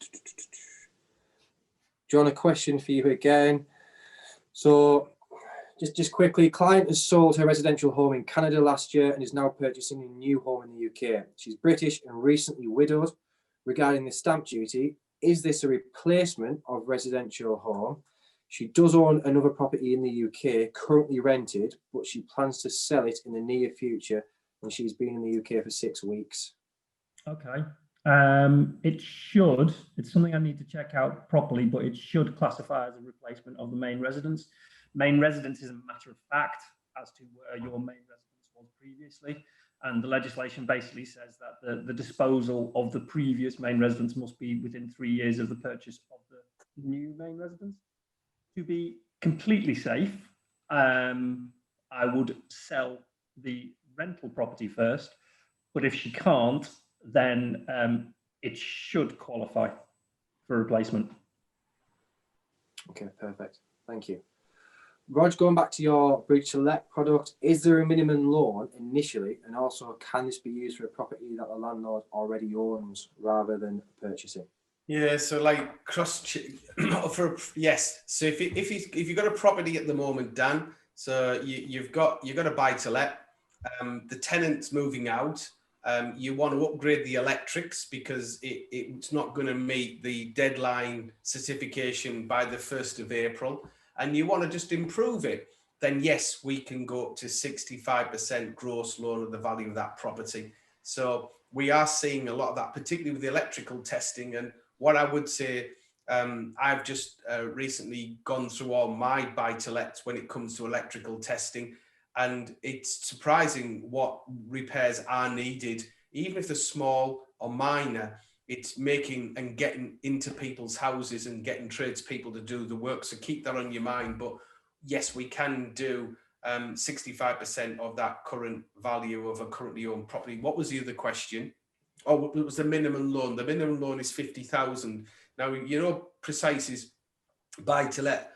John, a question for you again. So just quickly, client has sold her residential home in Canada last year and is now purchasing a new home in the UK. She's British and recently widowed. Regarding the stamp duty, is this a replacement of residential home? She does own another property in the UK, currently rented, but she plans to sell it in the near future, and she's been in the UK for 6 weeks. Okay. It should, it's something I need to check out properly, but it should classify as a replacement of the main residence. Main residence is a matter of fact as to where your main residence was previously. And the legislation basically says that the disposal of the previous main residence must be within 3 years of the purchase of the new main residence. To be completely safe, I would sell the rental property first, but if she can't, then it should qualify for replacement. Okay, perfect. Thank you. Rog, going back to your bridge to let product, is there a minimum loan initially, and also can this be used for a property that the landlord already owns rather than purchasing? Yeah, so like yes. So if you've got a property at the moment, Dan, so you've got a buy to let, the tenant's moving out. You want to upgrade the electrics because it's not going to meet the deadline certification by the 1st of April, and you want to just improve it, then yes, we can go up to 65% gross loan of the value of that property. So we are seeing a lot of that, particularly with the electrical testing. And what I would say, I've just recently gone through all my buy-to-lets when it comes to electrical testing, and it's surprising what repairs are needed, even if they're small or minor. It's making and getting into people's houses and getting tradespeople to do the work. So keep that on your mind. But yes, we can do 65% of that current value of a currently owned property. What was the other question? Oh, it was the minimum loan. The minimum loan is 50,000. Now, you know, Precise's buy-to-let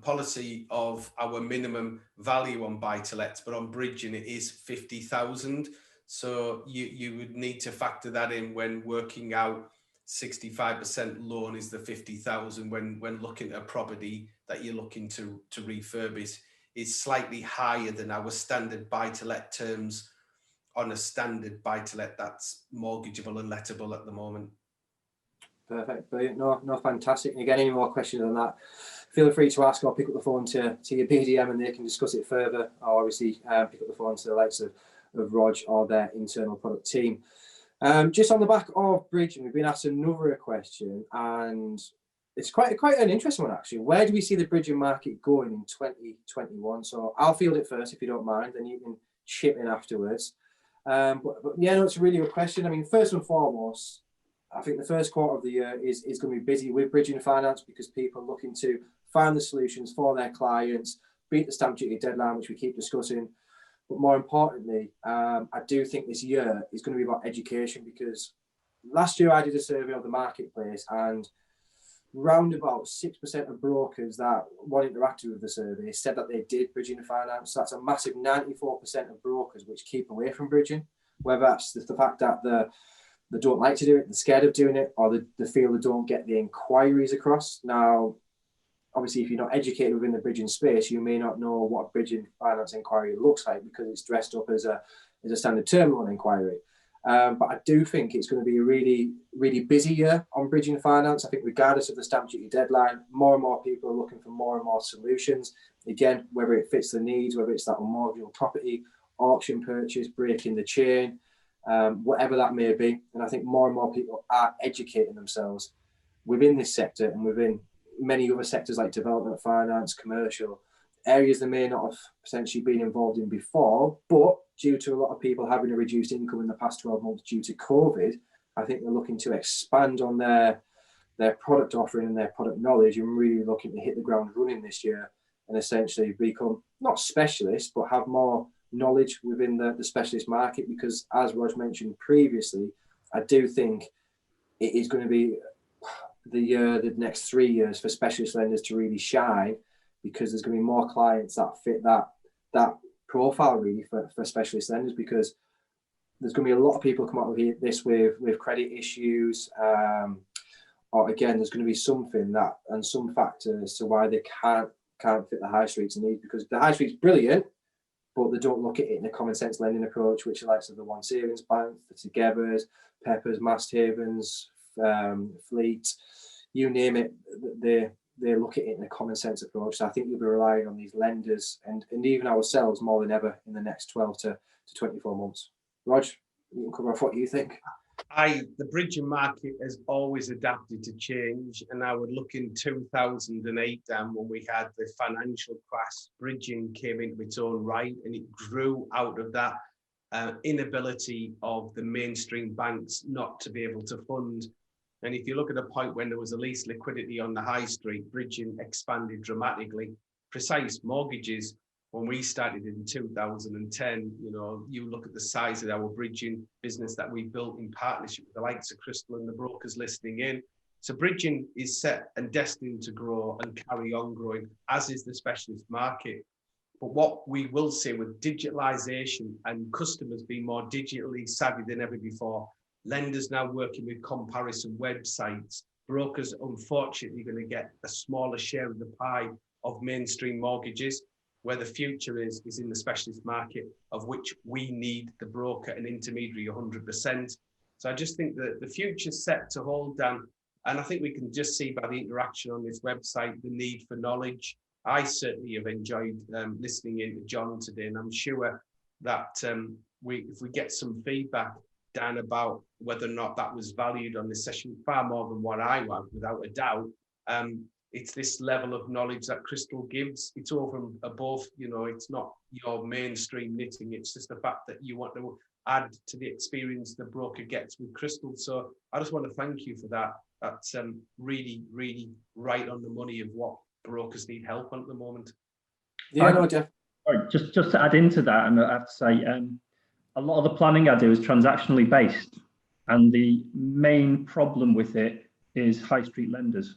policy of our minimum value on buy-to-lets, but on bridging it is 50,000. So you would need to factor that in when working out 65% loan is the 50,000 when looking at a property that you're looking to refurbish is slightly higher than our standard buy-to-let terms on a standard buy-to-let that's mortgageable and lettable at the moment. Perfect, brilliant. No, fantastic. And again, any more questions on that, feel free to ask or pick up the phone to your BDM and they can discuss it further, or obviously pick up the phone to the likes of Rog or their internal product team. Just on the back of bridging, we've been asked another question, and it's quite an interesting one actually. Where do we see the bridging market going in 2021? So I'll field it first if you don't mind, and you can chip in afterwards. But yeah, no, it's a really good question. I mean, first and foremost, I think the first quarter of the year is going to be busy with bridging finance because people are looking to find the solutions for their clients, beat the stamp duty deadline, which we keep discussing. But more importantly, I do think this year is going to be about education, because last year I did a survey of the marketplace, and round about 6% of brokers that interacted with the survey said that they did bridging finance. So that's a massive 94% of brokers which keep away from bridging, whether that's the fact that they don't like to do it, they're scared of doing it, or they feel they don't get the inquiries across. Now, obviously, if you're not educated within the bridging space, you may not know what a bridging finance inquiry looks like because it's dressed up as a standard term loan inquiry. But I do think it's going to be a really, really busy year on bridging finance. I think regardless of the stamp duty deadline, more and more people are looking for more and more solutions. Again, whether it fits the needs, whether it's that mortgageable property, auction purchase, breaking the chain, whatever that may be. And I think more and more people are educating themselves within this sector and within many other sectors like development finance, commercial, areas they may not have potentially been involved in before, but due to a lot of people having a reduced income in the past 12 months due to COVID, I think they're looking to expand on their product offering and their product knowledge and really looking to hit the ground running this year and essentially become not specialists, but have more knowledge within the specialist market. Because as Rog mentioned previously, I do think it is going to be the next 3 years for specialist lenders to really shine, because there's going to be more clients that fit that profile really for specialist lenders, because there's going to be a lot of people come up with this with credit issues, or again there's going to be something that and some factors to why they can't fit the high street's needs, because the high street's brilliant, but they don't look at it in a common sense lending approach, which are likes of the One Savings Bank, the Togethers, Peppers, Mast Havens, Fleet, you name it, they look at it in a common sense approach. So I think you'll be relying on these lenders and even ourselves more than ever in the next 12 to 24 months. Rog, you can cover off what you think. The bridging market has always adapted to change, and I would look in 2008 when we had the financial crash. Bridging came into its own right, and it grew out of that inability of the mainstream banks not to be able to fund. And if you look at a point when there was the least liquidity on the high street, bridging expanded dramatically. Precise mortgages, when we started in 2010, you look at the size of our bridging business that we built in partnership with the likes of Crystal and the brokers listening in. So bridging is set and destined to grow and carry on growing, as is the specialist market. But what we will see with digitalization and customers being more digitally savvy than ever before, lenders now working with comparison websites, brokers unfortunately going to get a smaller share of the pie of mainstream mortgages. Where the future is in the specialist market, of which we need the broker and intermediary 100%. So I just think that the future's set to hold, Dan. And I think we can just see by the interaction on this website, the need for knowledge. I certainly have enjoyed listening in to John today, and I'm sure that if we get some feedback, Dan, about whether or not that was valued on this session, far more than what I want, without a doubt. It's this level of knowledge that Crystal gives. It's over and above, it's not your mainstream knitting. It's just the fact that you want to add to the experience the broker gets with Crystal. So I just want to thank you for that. That's really, really right on the money of what brokers need help on at the moment. Yeah, no, Jeff. Just to add into that, and I have to say, a lot of the planning I do is transactionally based. And the main problem with it is high street lenders,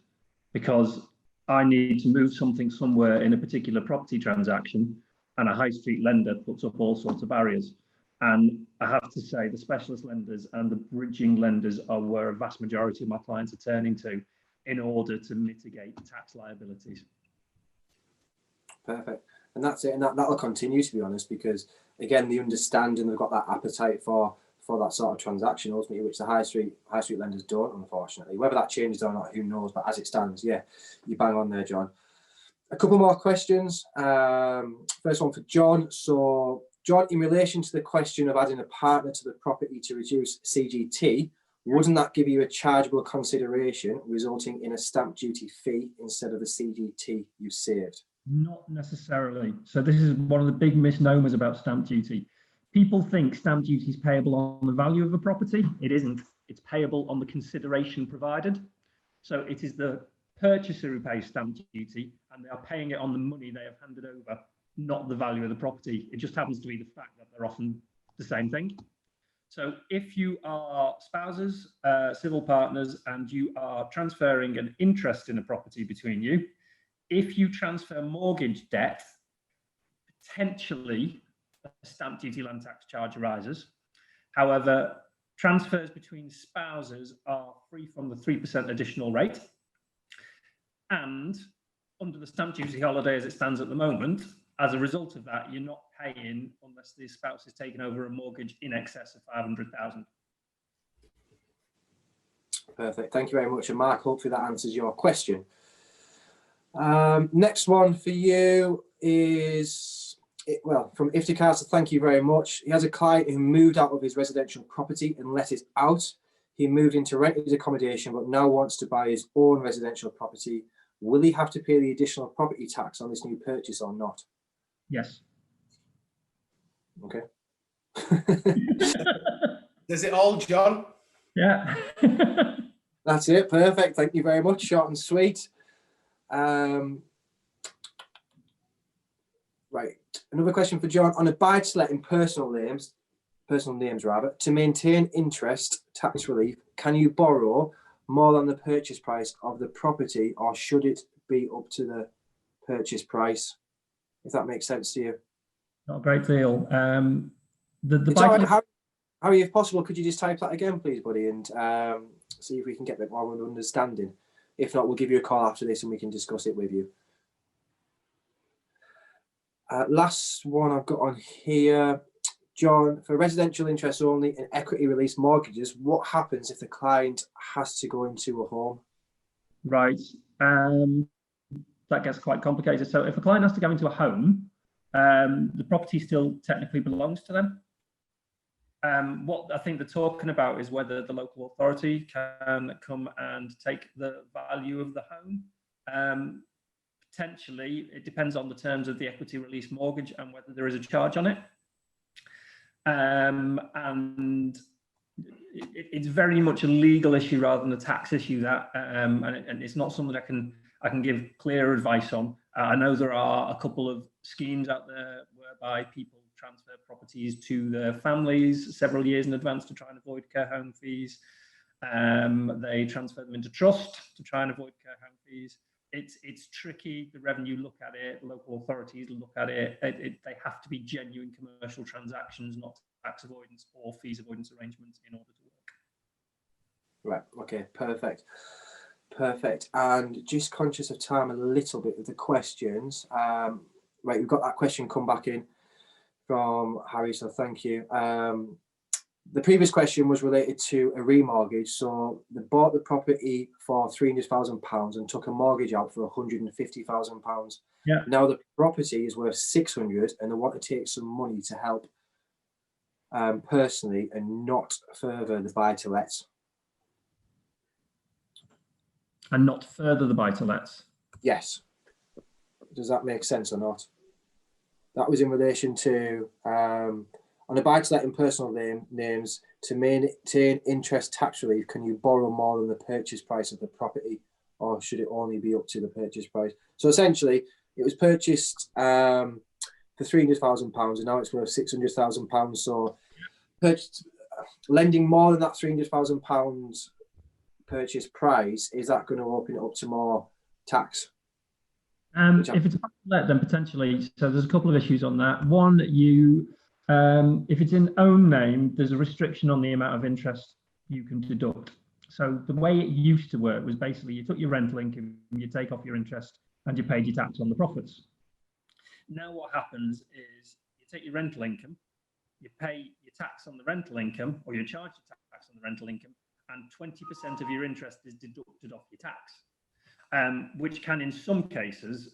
because I need to move something somewhere in a particular property transaction, and a high street lender puts up all sorts of barriers. And I have to say, the specialist lenders and the bridging lenders are where a vast majority of my clients are turning to in order to mitigate tax liabilities. Perfect. And that's it. And that'll continue, to be honest, because again, they understand and they've got that appetite for that sort of transaction, ultimately, which the high street lenders don't, unfortunately. Whether that changes or not, who knows? But as it stands, yeah, you bang on there, John. A couple more questions. First one for John. So, John, in relation to the question of adding a partner to the property to reduce CGT, wouldn't that give you a chargeable consideration, resulting in a stamp duty fee instead of the CGT you saved? Not necessarily. So this is one of the big misnomers about stamp duty. People think stamp duty is payable on the value of a property. It isn't. It's payable on the consideration provided. So it is the purchaser who pays stamp duty, and they are paying it on the money they have handed over, not the value of the property. It just happens to be the fact that they're often the same thing. So if you are spouses, civil partners, and you are transferring an interest in a property between you, if you transfer mortgage debt, potentially a stamp duty land tax charge arises. However, transfers between spouses are free from the 3% additional rate. And under the stamp duty holiday as it stands at the moment, as a result of that, you're not paying unless the spouse has taken over a mortgage in excess of 500,000. Perfect. Thank you very much. And Mark, hopefully that answers your question. Next one for you is, from Iftikhar, so thank you very much. He has a client who moved out of his residential property and let it out. He moved into rented accommodation, but now wants to buy his own residential property. Will he have to pay the additional property tax on this new purchase or not? Yes. Okay. Does it all, John? Yeah. That's it. Perfect. Thank you very much. Short and sweet. Right. Another question for John. On a buy-to-let in personal names rather, to maintain interest tax relief, can you borrow more than the purchase price of the property, or should it be up to the purchase price? If that makes sense to you. Not a great deal. Harry, if possible, could you just type that again, please, buddy, and see if we can get a bit more of an understanding. If not, we'll give you a call after this and we can discuss it with you. Last one I've got on here. John, for residential interest only and equity release mortgages, what happens if the client has to go into a home? Right. That gets quite complicated. So if a client has to go into a home, the property still technically belongs to them. What I think they're talking about is whether the local authority can come and take the value of the home. Potentially, it depends on the terms of the equity release mortgage and whether there is a charge on it. And it's very much a legal issue rather than a tax issue, that and it's not something I can give clear advice on. I know there are a couple of schemes out there whereby people transfer properties to their families several years in advance to try and avoid care home fees. They transfer them into trust to try and avoid care home fees. It's tricky. The revenue look at it, local authorities look at it. They have to be genuine commercial transactions, not tax avoidance or fees avoidance arrangements in order to work. Right. Okay. Perfect. And just conscious of time a little bit with the questions. Right. We've got that question come back in from Harry, so thank you. The previous question was related to a remortgage. So they bought the property for £300,000 and took a mortgage out for £150,000. Yeah. Now the property is worth 600, and they want to take some money to help personally and not further the buy-to-lets. And not further the buy-to-lets. Yes. Does that make sense or not? That was in relation to on a buy-to-let in personal names, to maintain interest tax relief, can you borrow more than the purchase price of the property, or should it only be up to the purchase price? So essentially, it was purchased for £300,000 and now it's worth £600,000. So lending more than that £300,000 purchase price, is that going to open it up to more tax? If it's let, then potentially. So there's a couple of issues on that. One, if it's in own name, there's a restriction on the amount of interest you can deduct. So the way it used to work was basically you took your rental income, you take off your interest, and you paid your tax on the profits. Now what happens is you take your rental income, you pay your tax on the rental income, or you charge your tax on the rental income, and 20% of your interest is deducted off your tax, which can in some cases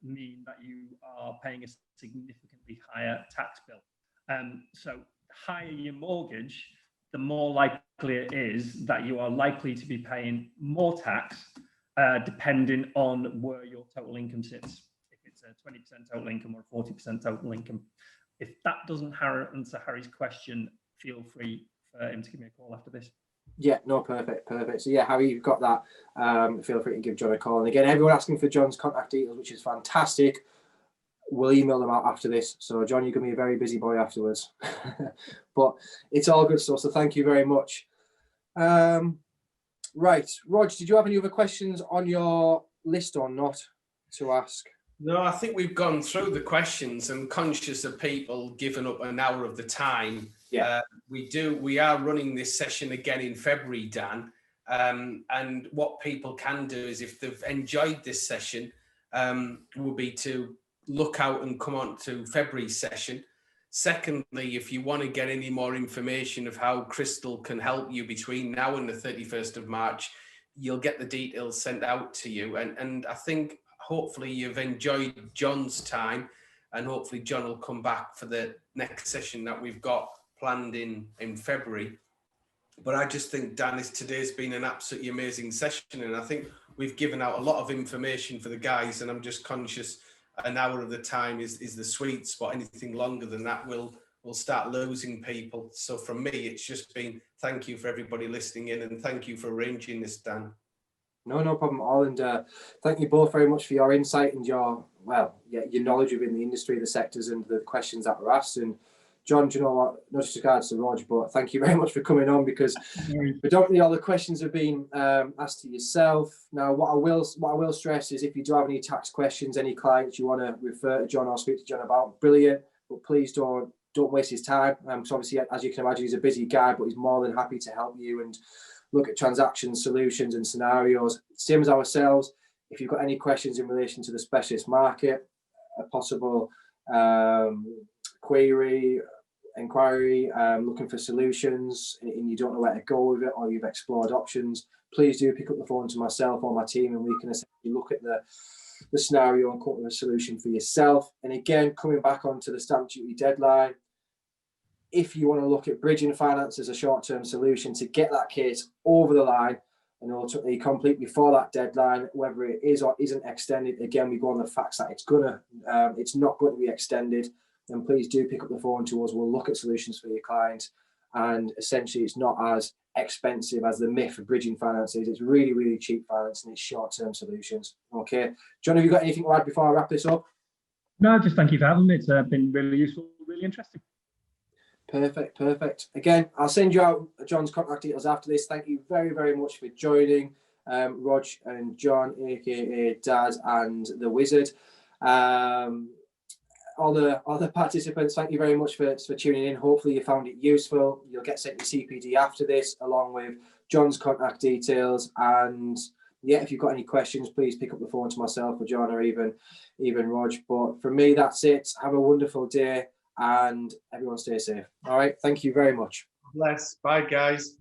mean that you are paying a significantly higher tax bill. So the higher your mortgage, the more likely it is that you are likely to be paying more tax depending on where your total income sits. If it's a 20% total income or 40% total income. If that doesn't answer Harry's question, feel free for him to give me a call after this. Yeah, no, perfect. So yeah, Harry, you've got that. Feel free to give John a call. And again, everyone asking for John's contact details, which is fantastic. We'll email them out after this. So John, you're going to be a very busy boy afterwards. But it's all good stuff. So thank you very much. Right, Rog, did you have any other questions on your list or not to ask? No, I think we've gone through the questions. I'm conscious of people giving up an hour of the time. Yeah. We are running this session again in February, Dan. And what people can do is, if they've enjoyed this session, will be to look out and come on to February's session. Secondly, if you want to get any more information of how Crystal can help you between now and the 31st of March, you'll get the details sent out to you. And I think hopefully you've enjoyed John's time, and hopefully John will come back for the next session that we've got planned in February. But I just think, Dan, today's been an absolutely amazing session, and I think we've given out a lot of information for the guys, and I'm just conscious an hour of the time is the sweet spot. Anything longer than that, we'll start losing people. So from me, it's just been thank you for everybody listening in, and thank you for arranging this, Dan. No problem at all. And thank you both very much for your insight and your knowledge within the industry, the sectors, and the questions that were asked. And John, do you know what? Not just regards to Rog, but thank you very much for coming on, because predominantly all the questions have been asked to yourself. Now, what I will stress is, if you do have any tax questions, any clients you want to refer to John or speak to John about, brilliant. But please don't waste his time. So obviously, as you can imagine, he's a busy guy, but he's more than happy to help you and look at transactions, solutions, and scenarios. Same as ourselves. If you've got any questions in relation to the specialist market, a possible inquiry, looking for solutions, and you don't know where to go with it, or you've explored options, please do pick up the phone to myself or my team, and we can essentially look at the scenario and come up with a solution for yourself. And again, coming back onto the stamp duty deadline, if you want to look at bridging finance as a short-term solution to get that case over the line and ultimately complete before that deadline, whether it is or isn't extended, again, we go on the facts that it's not going to be extended, then please do pick up the phone to us. We'll look at solutions for your clients. And essentially, it's not as expensive as the myth of bridging finance is. It's really, really cheap finance, and it's short-term solutions. Okay. John, have you got anything to add before I wrap this up? No, just thank you for having me. It's been really useful, really interesting. Perfect. Again, I'll send you out John's contact details after this. Thank you very, very much for joining, Rog and John, aka Daz and the Wizard. All the participants, thank you very much for tuning in. Hopefully you found it useful. You'll get sent your CPD after this, along with John's contact details. And yeah, if you've got any questions, please pick up the phone to myself or John, or even Rog. But for me, that's it. Have a wonderful day, and everyone stay safe. All right. Thank you very much. Bless. Bye, guys.